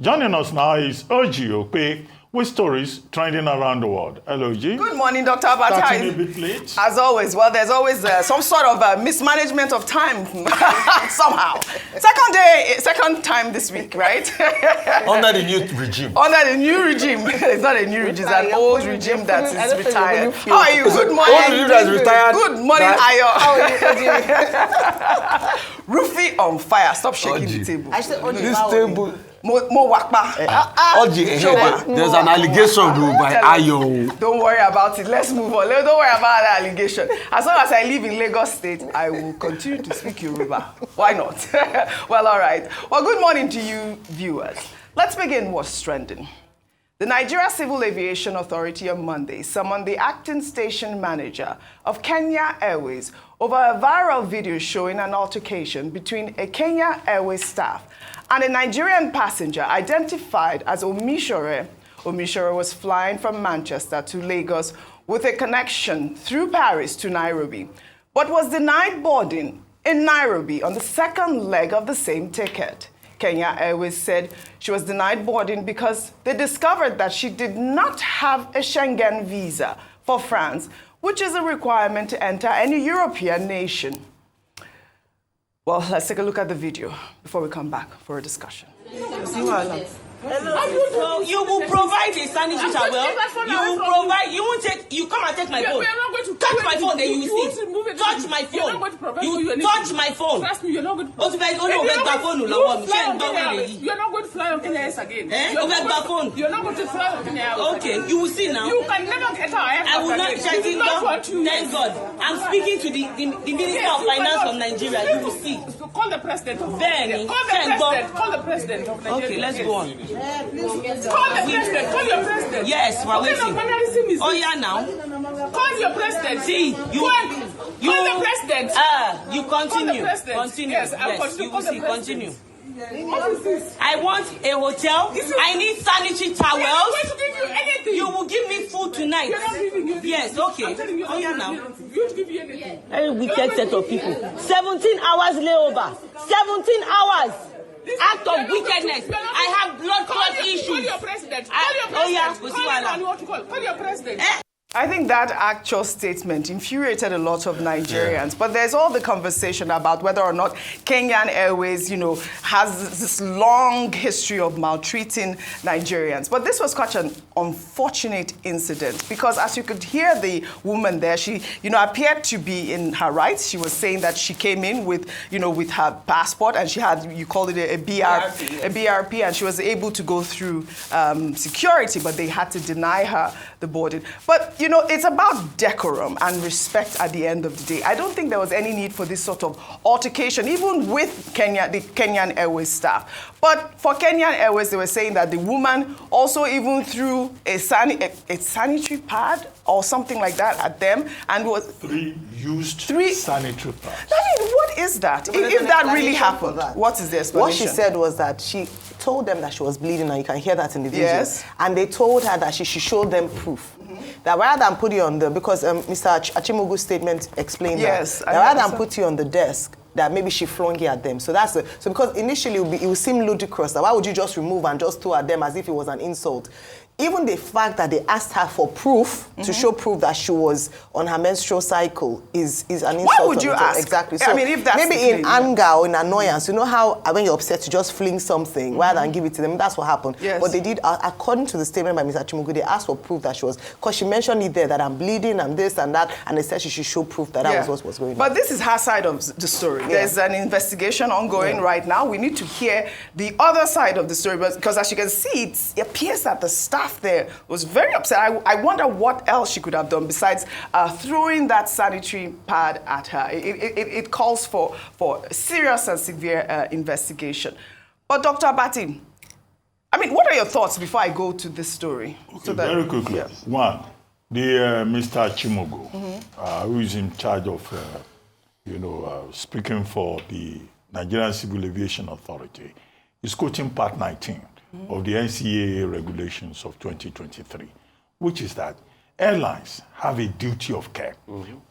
Joining us now is OjyOkpe with stories trending around the world. Hello, Oji. Good morning, Dr. Abata. Starting a bit late. As always, well, there's always some sort of mismanagement of time somehow. Second time this week, right? Under the new regime. Under the new regime. It's not a new regime, it's an old regime that is retired. How are you? Good morning. Old regime that is retired. Good morning, Ayo. How are you? Roofie on fire. Stop shaking the table. I said, This table. Mo wakpa. There's an allegation by Ayo. Don't worry about it. Let's move on. Don't worry about that allegation. As long as I live in Lagos State, I will continue to speak Yoruba. Why not? Well, all right. Well, good morning to you, viewers. Let's begin what's trending. The Nigeria Civil Aviation Authority on Monday summoned the acting station manager of Kenya Airways over a viral video showing an altercation between a Kenya Airways staff and a Nigerian passenger identified as Omisore. Omisore was flying from Manchester to Lagos with a connection through Paris to Nairobi, but was denied boarding in Nairobi on the second leg of the same ticket. Kenya Airways said she was denied boarding because they discovered that she did not have a Schengen visa for France, which is a requirement to enter any European nation. Well, let's take a look at the video before we come back for a discussion. Hello. You will provide a sanitary towel. You will provide. You won't take. You come and take my phone. Touch my phone, then you will see. Touch my phone. You touch my phone. Trust me, you're not going to. You're not going to fly on Kenya Airways again. You're not going to fly on Kenya Airways. Okay, you will see now. You can never get our aircraft. I will not check in. Thank God. I'm speaking to the Minister of Finance from Nigeria. You will see. Call the president of Nigeria. Call the president of Nigeria. Okay, let's go on. Call the president. Call your president. Yes, we're waiting. Oh yeah, now. Call your president. See, you. Call the president. You continue. Continue. Yes, you will see. Continue. I want a hotel. I need sanitary towels. I'm going to give you anything. You will give me food tonight. You're not giving you. Yes, okay. Oh yeah, now. You will give you anything. Very wicked set of people. 17 hours layover. 17 hours. Act of wickedness. I have blood clot issues. Call your president. Call your president. Call your president. I think that actual statement infuriated a lot of Nigerians. But there's all the conversation about whether or not Kenyan Airways, has this long history of maltreating Nigerians. But this was such an unfortunate incident because as you could hear the woman there, she, appeared to be in her rights. She was saying that she came in with, with her passport and she had, you called it a BRP, and she was able to go through security, but they had to deny her the boarding. But it's about decorum and respect at the end of the day. I don't think there was any need for this sort of altercation, even with the Kenyan Airways staff. But for Kenyan Airways, they were saying that the woman also even threw a sanitary pad or something like that at them and was... Three sanitary pads. I mean, what is that? If that really happened, what is the explanation? What she said was that she told them that she was bleeding, and you can hear that in the video. Yes. And they told her that she should show them proof. That rather than put you on because Mr. Achimogu's statement explained that rather than put you on the desk, that maybe she flung it at them. So because initially it would seem ludicrous that why would you just remove and just throw at them as if it was an insult. Even the fact that they asked her for proof, to show proof that she was on her menstrual cycle is an insult. Why would you ask? Exactly. So I mean, if that's maybe in anger or in annoyance, you know how when you're upset, you just fling something rather than give it to them. That's what happened. Yes. But they did, according to the statement by Mr. Achimogu, they asked for proof that she was, because she mentioned it there, that I'm bleeding and this and that, and they said she should show proof that that was what was going on. But this is her side of the story. Yeah. There's an investigation ongoing right now. We need to hear the other side of the story, because as you can see, it appears that the staff there was very upset. I wonder what else she could have done besides throwing that sanitary pad at her. It calls for serious and severe investigation. But Dr. Abati, I mean, what are your thoughts before I go to this story? Okay, very quickly. Yes. One, Mr. Achimogu, who is in charge of, speaking for the Nigerian Civil Aviation Authority, is quoting Part 19 of the NCAA regulations of 2023, which is that airlines have a duty of care.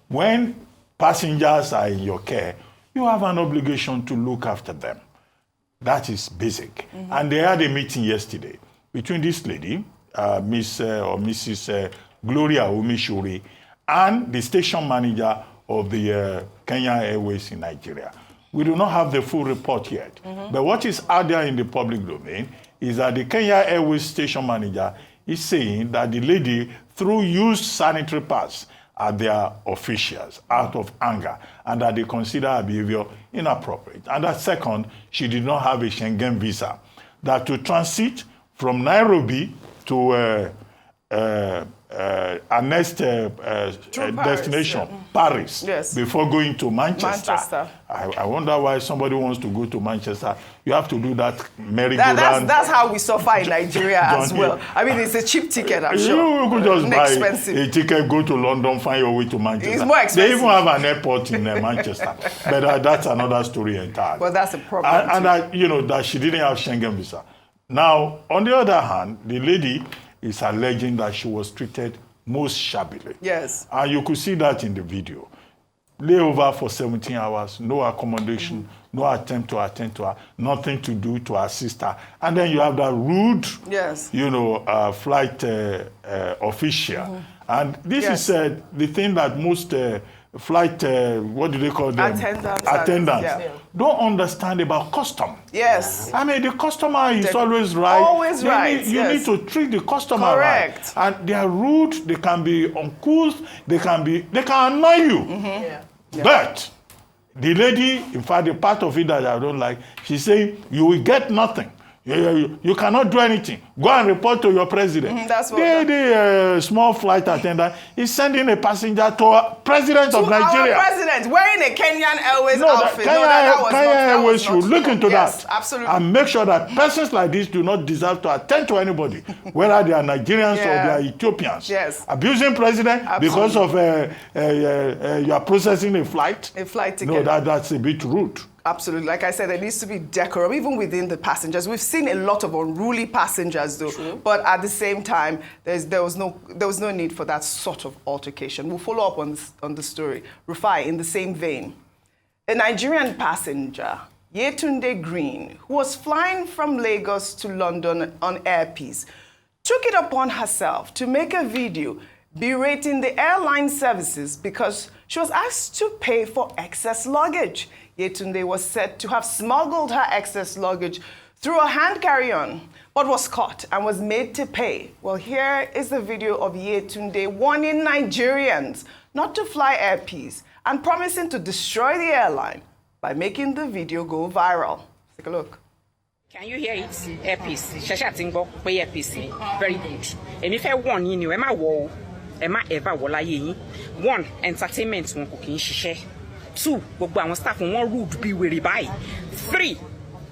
When passengers are in your care, you have an obligation to look after them. That is basic. And they had a meeting yesterday between this lady, Mrs. Gloria Omisore, and the station manager of the Kenya Airways in Nigeria. We do not have the full report yet. But what is out there in the public domain is that the Kenya Airways station manager is saying that the lady threw used sanitary pads at their officials out of anger, and that they consider her behavior inappropriate. And that second, she did not have a Schengen visa. That to transit from Nairobi to our next destination, Paris, yes, before going to Manchester. I wonder why somebody wants to go to Manchester. You have to do that merry-go-round. That's how we suffer in Nigeria as well. I mean, it's a cheap ticket, I'm sure. You could just buy expensive. a ticket, go to London, find your way to Manchester. It's more expensive. They even have an airport in Manchester. But that's another story entirely. Well, that's a problem. And that she didn't have Schengen visa. Now, on the other hand, the lady is alleging that she was treated most shabbily. Yes. And you could see that in the video. Layover for 17 hours, no accommodation, no attempt to attend to her, nothing to do to assist her. And then you have that rude, yes, flight official. And this is the thing that most flight, what do they call them? Attendants. Yeah. Don't understand about custom. Yes. I mean, the customer is always right. Always right. You need to treat the customer right. And they are rude, they can be uncouth, they can annoy you. Yeah. But the lady, in fact, the part of it that I don't like, she's saying, you will get nothing. You cannot do anything. Go and report to your president. That's what the small flight attendant is sending a passenger to a president of Nigeria. Our president wearing a Kenyan Airways outfit. Kenya Airways should look into that. Absolutely. And make sure that persons like this do not deserve to attend to anybody, whether they are Nigerians or they are Ethiopians. Yes. Abusing president because of you are processing a flight. A flight ticket. No, that's a bit rude. Absolutely. Like I said, there needs to be decorum, even within the passengers. We've seen a lot of unruly passengers, though. True. But at the same time, there was no need for that sort of altercation. We'll follow up on the story. Rufai, in the same vein, a Nigerian passenger, Yetunde Green, who was flying from Lagos to London on Airpeace, took it upon herself to make a video berating the airline services because she was asked to pay for excess luggage. Yetunde was said to have smuggled her excess luggage through a hand carry-on, but was caught and was made to pay. Well, here is the video of Yetunde warning Nigerians not to fly Airpeace and promising to destroy the airline by making the video go viral. Take a look. Can you hear it? Airpeace. Shasha Tingbo, pay Airpeace. Very good. And if I warn you, Emma wo, Emma ever wola ye. One, entertainment won cooking shishe. 2, gbogbo àwọn staff wọn rude bí wèrè báyìí. 3,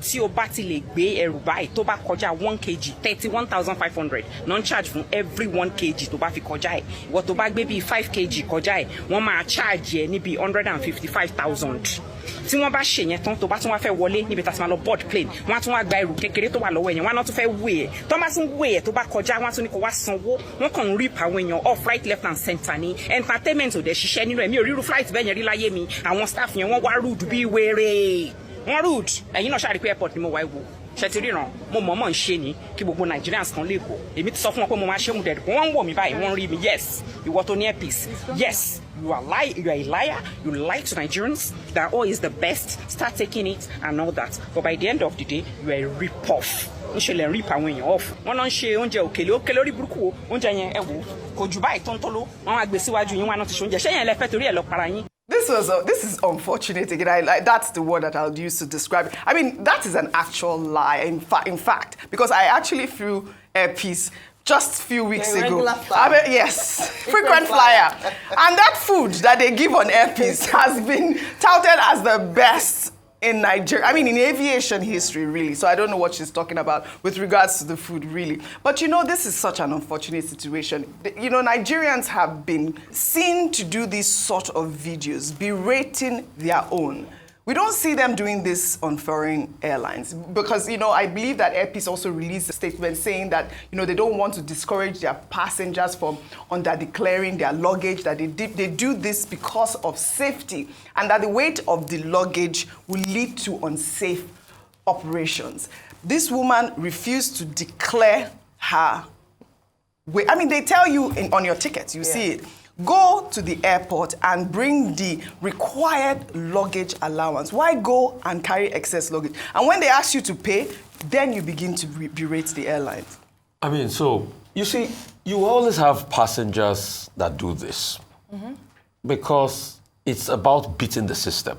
tí o bá ti lè gbé ẹrù báyìí tó bá kọjá 1 kg 31,500 non charge fún every 1 kg tó bá fi kọjá ẹ̀. Ìwọ tó bá gbé bí 5 kg kọjá ẹ̀ wọ́n máa charge ẹ̀ níbi 155,000. Tí wọ́n bá ṣe yẹn tán tó bá tún wá fẹ́ wọlé níbi tá a ti máa lọ board plane wọ́n á tún wá gba ẹrù kékeré tó wà lọ́wọ́ ẹ̀yẹn wọ́n á tún fẹ́ wé ẹ̀ tó bá tún wé ẹ̀ tó bá kọjá wọ́n á tún ní kó wá sanwó wọ́n kàn ń rip àwọn èèyàn off right left and center ní entertainment ò dẹ̀ ṣiṣẹ́ nínú ẹ̀mí òrírú flight bẹ́ẹ̀ yẹn rí láyé mi àwọn staff yẹn wọ́n wá rude bí wèrè wọ́n rude ẹ̀yin náà ṣáà rí pé airport ni mo wá wò ṣètì ríran mo mọ̀ọ́mọ̀ ń ṣe ni kí gbogbo Nigerians kan lè kó èmi ti sọ fún wọn pé mo máa ṣe mu dẹ̀dùn wọ́n ń wò mí báyìí wọ́n ń rí mi yes ìwọ tó ní Airpeace yes you are a liar you lie to Nigerians that oil is the best start taking it and all that but by the end of the day you are a rip-off níṣẹ́ lè rip àwọn èèyàn off wọ́n náà ń ṣe oúnjẹ òkèlè orí burúkú oúnjẹ yẹn ẹ wò kò jù báyìí tó ń tó ló wọ́n á gbé síwájú yín wọ́n á náà ti ṣe oúnjẹ ṣẹ́yìn lẹ fẹ́ torí ẹ̀ lọ para yín. This is unfortunate again. That's the word that I'll use to describe it. I mean, that is an actual lie. In fact, because I actually flew Airpeace just a few weeks ago. Yes, frequent flyer. And that food that they give on Airpeace has been touted as the best in Nigeria. I mean, in aviation history, really. So I don't know what she's talking about with regards to the food, really. But you know, this is such an unfortunate situation. You know, Nigerians have been seen to do these sort of videos, berating their own. We don't see them doing this on foreign airlines because, you know, I believe that Airpeace also released a statement saying that, you know, they don't want to discourage their passengers from under-declaring their luggage, that they do this because of safety and that the weight of the luggage will lead to unsafe operations. This woman refused to declare her way. I mean, they tell you on your ticket, you see it. Go to the airport and bring the required luggage allowance. Why go and carry excess luggage? And when they ask you to pay, then you begin to berate the airlines. I mean, so, you see, you always have passengers that do this because it's about beating the system.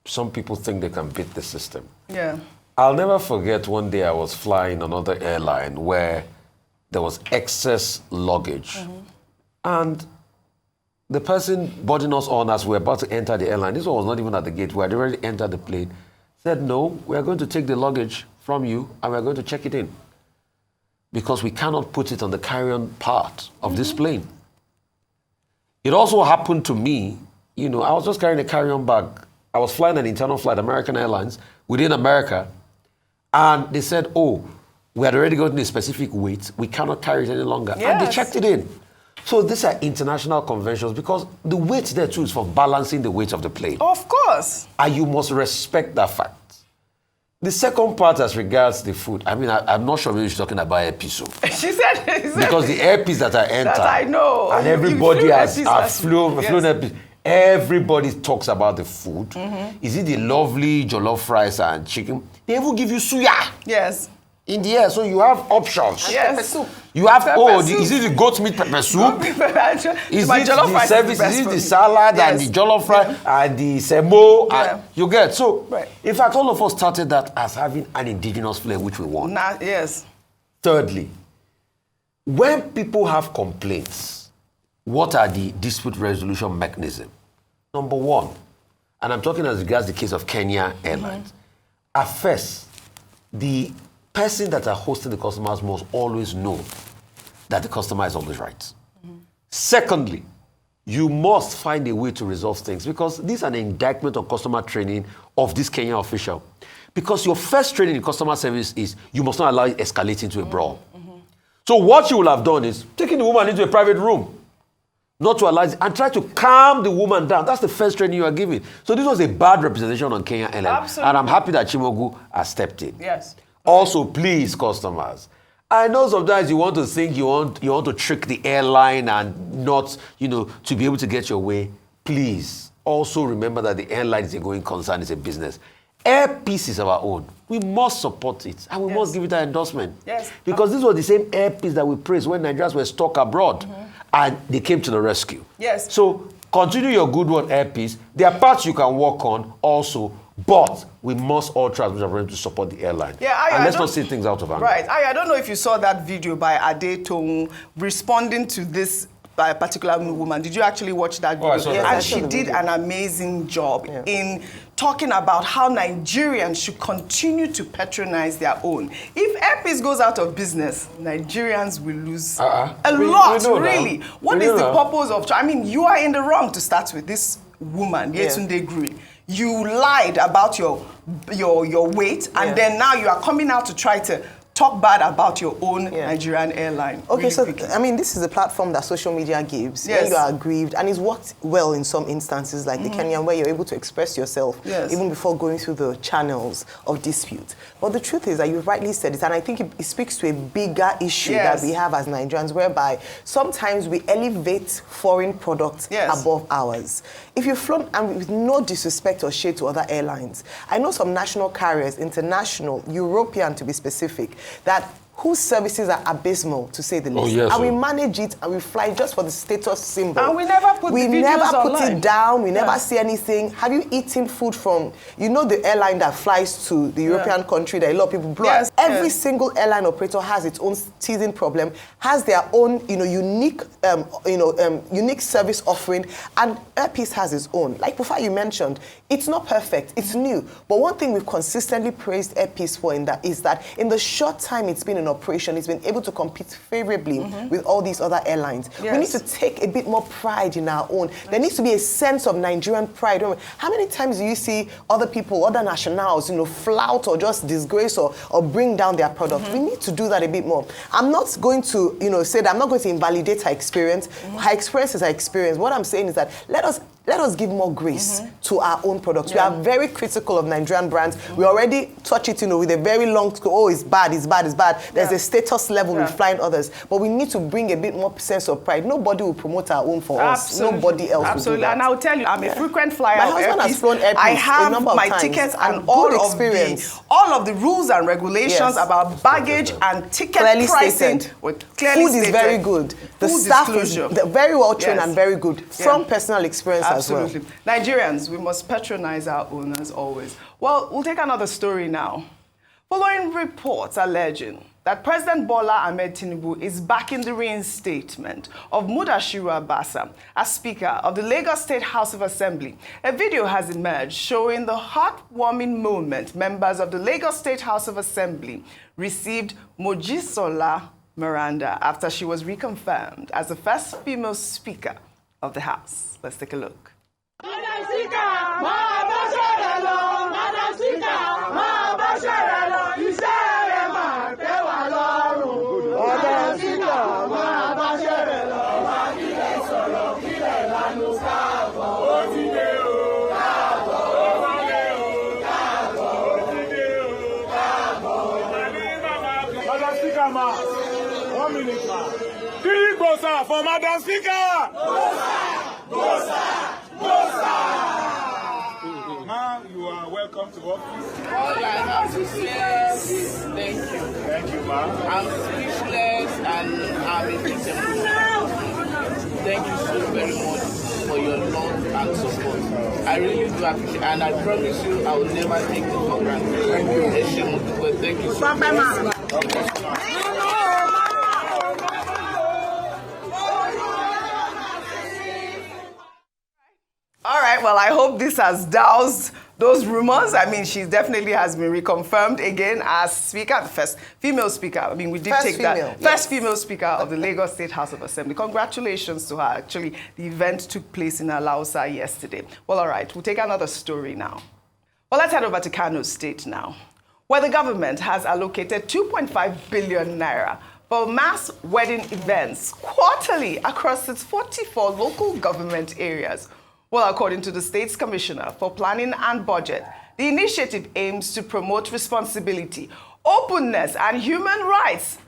Some people think they can beat the system. Yeah. I'll never forget one day I was flying another airline where there was excess luggage. And the person boarding us on as we were about to enter the airline, this one was not even at the gate, we had already entered the plane, said, no, we are going to take the luggage from you and we are going to check it in because we cannot put it on the carry-on part of this plane. It also happened to me, you know, I was just carrying a carry-on bag. I was flying an internal flight, American Airlines, within America, and they said, oh, we had already gotten a specific weight, we cannot carry it any longer. Yes. And they checked it in. So these are international conventions because the weight there too is for balancing the weight of the plane. Of course. And you must respect that fact. The second part as regards the food, I mean, I'm not sure maybe she's talking about earpiece. She said because the earpiece that I enter, that I know. and everybody has flown earpiece. Everybody talks about the food. Is it the lovely jollof rice and chicken? They even give you suya. Yes. In the air, so you have options. Yes. Pepper soup. You have, Pepper is it the goat meat pepper soup? Is Is it the service? Is it the salad and the jollof rice and the semo? Yeah. You get so. In fact, all of us started that as having an indigenous flair, which we want. Yes. Thirdly, when people have complaints, what are the dispute resolution mechanisms? Number one, and I'm talking as regards the case of Kenya Airlines. At first, the person that are hosting the customers must always know that the customer is always right. Secondly, you must find a way to resolve things because this is an indictment on customer training of this Kenyan official. Because your first training in customer service is you must not allow it escalate into a brawl. So what you will have done is taking the woman into a private room, not to allow it, and try to calm the woman down. That's the first training you are giving. So this was a bad representation on Kenya Airlines. Absolutely. And I'm happy that Chimogu has stepped in. Yes. Also, please, customers, I know sometimes you want to think you want to trick the airline and not, you know, to be able to get your way. Please, also remember that the airline is a going concern, it's a business. Airpiece is our own. We must support it and we must give it an endorsement. Yes. Because this was the same airpiece that we praised when Nigerians were stuck abroad and they came to the rescue. Yes. So continue your good one, airpiece. There are parts you can work on also, but we must all try to support the airline. Yeah, and let's not see things out of anger. Right. I don't know if you saw that video by Ade Tongu responding to this by a particular woman. Did you actually watch that video? I saw that. And she did an amazing job in talking about how Nigerians should continue to patronize their own. If Airpeace goes out of business, Nigerians will lose a lot, really. What is the purpose of... I mean, you are in the wrong to start with. This woman, Yetunde Green, you lied about your weight, and then now you are coming out to try to talk bad about your own Nigerian airline. Okay, so, I mean, this is a platform that social media gives when you are aggrieved, and it's worked well in some instances, like the Kenyan, where you're able to express yourself even before going through the channels of dispute. But the truth is that you rightly said it, and I think it speaks to a bigger issue that we have as Nigerians, whereby sometimes we elevate foreign products above ours. If you've flown, and with no disrespect or shade to other airlines, I know some national carriers, international, European to be specific, that whose services are abysmal, to say the least. And we manage it and we fly just for the status symbol. And we never put it down, we never see anything. Have you eaten food from, you know, the airline that flies to the European country that a lot of people blow? Every single airline operator has its own teething problem, has their own, unique service offering, and Airpeace has its own. Like before you mentioned, it's not perfect, it's new. But one thing we've consistently praised Airpeace for is that in the short time it's been in operation, it's been able to compete favorably with all these other airlines. We need to take a bit more pride in our own. There needs to be a sense of Nigerian pride. How many times do you see other people, other nationals, flout or just disgrace or bring down their product? We need to do that a bit more. I'm not going to, say that I'm not going to invalidate her experience. Her experience is her experience. What I'm saying is that let us let us give more grace to our own products. We are very critical of Nigerian brands. We already touch it, with a very long, oh, it's bad, it's bad, it's bad. There's a status level with flying others. But we need to bring a bit more sense of pride. Nobody will promote our own for us. Nobody else will do that. And I'll tell you, I'm a frequent flyer. My husband has flown Air Peace I have a number of my times, tickets and all of the rules and regulations about baggage and ticket clearly pricing. Stated. Clearly Food is very good. The staff is very well trained and very good. From personal experience as well. Absolutely. Nigerians, we must patronize our owners always. Well, we'll take another story now. Following reports alleging that President Bola Ahmed Tinubu is backing the reinstatement of Mudashiru Abasa as Speaker of the Lagos State House of Assembly, a video has emerged showing the heartwarming moment members of the Lagos State House of Assembly received Mojisola Miranda after she was reconfirmed as the first female Speaker of the House. Let's take a look. Madam Speaker, Madam Speaker, ma. 1 minute, ma. Three Bosa for Madam Speaker. Bosa. Ma, you are welcome to office. All I have to say is thank you. Thank you, ma. I'm speechless and I'm a bit emotional. Thank you so very much for your love and support. I really do appreciate it, and I promise you I will never take it for granted. Thank you. Thank you so much. All right, well, I hope this has doused those rumors. I mean, she definitely has been reconfirmed again as Speaker, the first female Speaker. I mean, we did take that. First female Speaker of the Lagos State House of Assembly. Congratulations to her. Actually, the event took place in Alausa yesterday. Well, all right, we'll take another story now. Well, let's head over to Kano State now, where the government has allocated 2.5 billion naira for mass wedding events quarterly across its 44 local government areas. Well, according to the state's commissioner for planning and budget, the initiative aims to promote responsibility, openness, and human rights,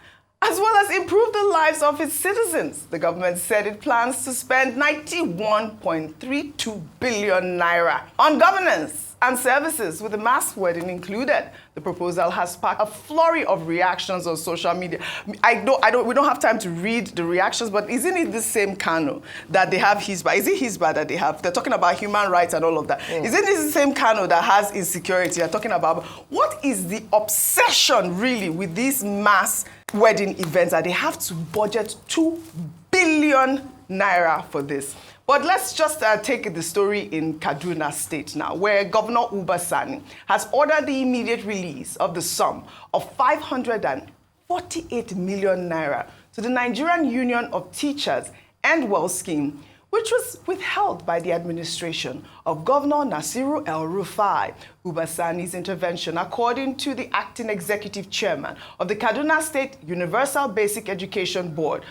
as well as improve the lives of its citizens. The government said it plans to spend 91.32 billion naira on governance and services, with the mass wedding included. The proposal has sparked a flurry of reactions on social media. We don't have time to read the reactions, but isn't it the same Kano that they have Hisba? Is it Hisba that they have? They're talking about human rights and all of that. Isn't it the same Kano that has insecurity? They're talking about what is the obsession really with these mass wedding events that they have to budget 2 billion naira for this? But let's just take the story in Kaduna State now, where Governor Uba Sani has ordered the immediate release of the sum of 548 million naira to the Nigerian Union of Teachers and Well scheme, which was withheld by the administration of Governor Nasiru El-Rufai. Uba Sani's intervention, according to the acting executive chairman of the Kaduna State Universal Basic Education Board,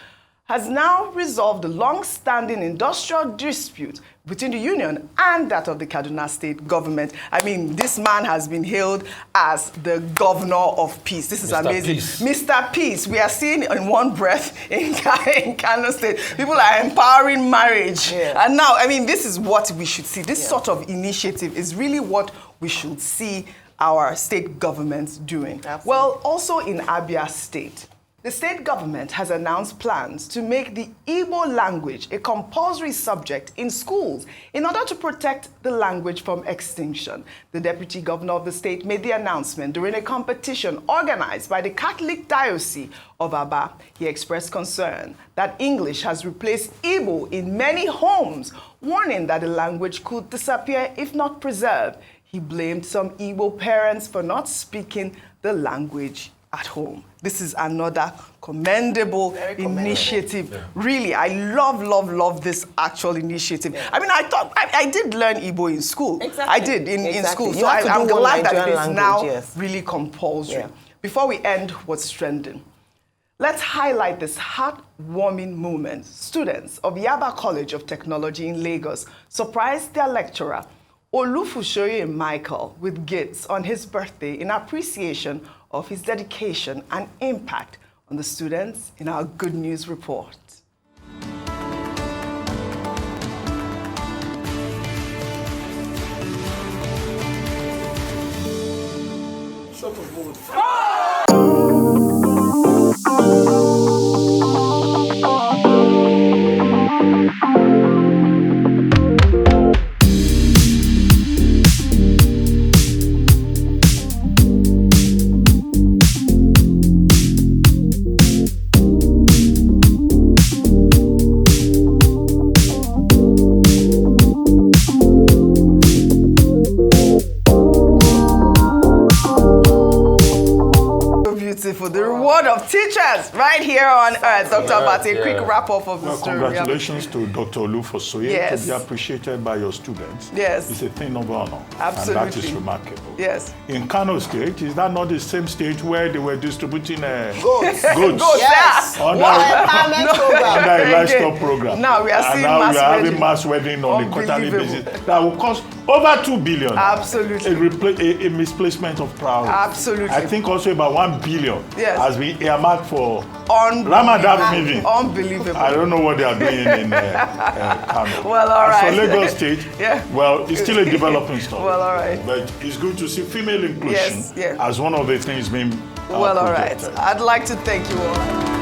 has now resolved the long-standing industrial dispute between the union and that of the Kaduna State government. I mean, this man has been hailed as the governor of peace. This is Mr. amazing. Peace. Mr. Peace. We are seeing in one breath in Kano State, people are empowering marriage. Yeah. And now, I mean, this is what we should see. This sort of initiative is really what we should see our state governments doing. Absolutely. Well, also in Abia State, the state government has announced plans to make the Igbo language a compulsory subject in schools in order to protect the language from extinction. The deputy governor of the state made the announcement during a competition organized by the Catholic Diocese of Aba. He expressed concern that English has replaced Igbo in many homes, warning that the language could disappear if not preserved. He blamed some Igbo parents for not speaking the language at home. This is another commendable initiative. Yeah. Really, I love this actual initiative. Yeah. I mean, I did learn Igbo in school. Exactly. I did in school. So I'm glad that it is now really compulsory. Yeah. Before we end what's trending, Let's highlight this heartwarming moment. Students of Yaba College of Technology in Lagos surprised their lecturer, Olufushoye Michael, with gifts on his birthday in appreciation of his dedication and impact on the students in our Good News Report. For the reward of teachers right here on earth. Dr. Abate, a quick wrap-up of the story. Congratulations to Dr. Olufushoye to be appreciated by your students. Yes. It's a thing of honor. Absolutely. And that is remarkable. Yes. In Kano State, is that not the same state where they were distributing goats? Yes. Under a livestock program. Now we are seeing having mass wedding on a quarterly basis. That will cost over 2 billion. Absolutely. A misplacement of priority. Absolutely. I think also about 1 billion has been earmarked for Ramadan meeting. Unbelievable. I don't know what they are doing in Kano. Well, all right. So Lagos State, well, it's still a developing story. Well, all right. But it's good to see female inclusion as one of the things being well, all right. I'd like to thank you all.